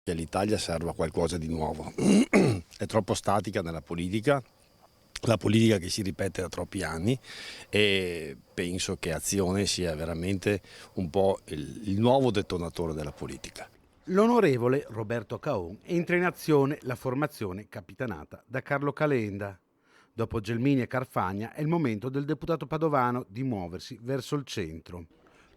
che all'Italia serva qualcosa di nuovo. È troppo statica nella politica, la politica che si ripete da troppi anni, e penso che Azione sia veramente un po' il nuovo detonatore della politica. L'onorevole Roberto Caon entra in azione la formazione capitanata da Carlo Calenda. Dopo Gelmini e Carfagna è il momento del deputato padovano di muoversi verso il centro.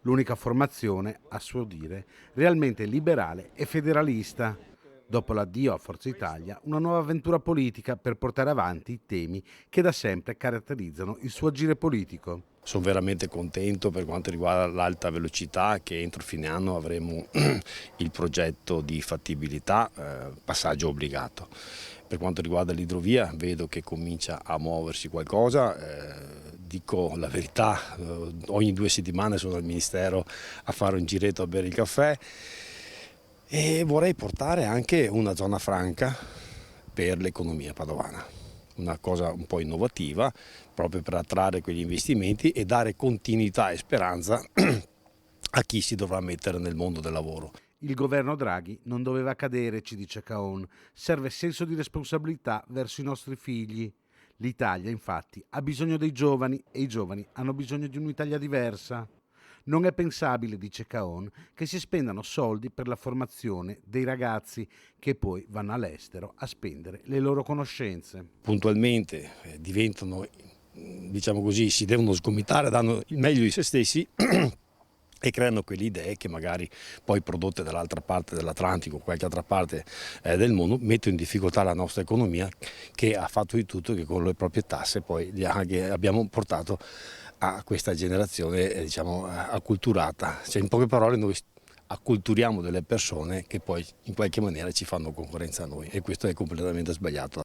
L'unica formazione, a suo dire, realmente liberale e federalista. Dopo l'addio a Forza Italia, una nuova avventura politica per portare avanti i temi che da sempre caratterizzano il suo agire politico. Sono veramente contento per quanto riguarda l'alta velocità, che entro fine anno avremo il progetto di fattibilità, passaggio obbligato. Per quanto riguarda l'idrovia vedo che comincia a muoversi qualcosa. Dico la verità, ogni 2 settimane sono al Ministero a fare un giretto a bere il caffè, e vorrei portare anche una zona franca per l'economia padovana, una cosa un po' innovativa proprio per attrarre quegli investimenti e dare continuità e speranza a chi si dovrà mettere nel mondo del lavoro. Il governo Draghi non doveva cadere, ci dice Caon. Serve senso di responsabilità verso i nostri figli. L'Italia, infatti, ha bisogno dei giovani e i giovani hanno bisogno di un'Italia diversa. Non è pensabile, dice Caon, che si spendano soldi per la formazione dei ragazzi che poi vanno all'estero a spendere le loro conoscenze. Puntualmente diventano, diciamo così, si devono sgomitare, danno il meglio di se stessi e creano quelle idee che magari poi prodotte dall'altra parte dell'Atlantico, qualche altra parte del mondo, mettono in difficoltà la nostra economia, che ha fatto di tutto che con le proprie tasse poi abbiamo portato a questa generazione diciamo acculturata. Cioè, in poche parole, noi acculturiamo delle persone che poi in qualche maniera ci fanno concorrenza a noi, e questo è completamente sbagliato.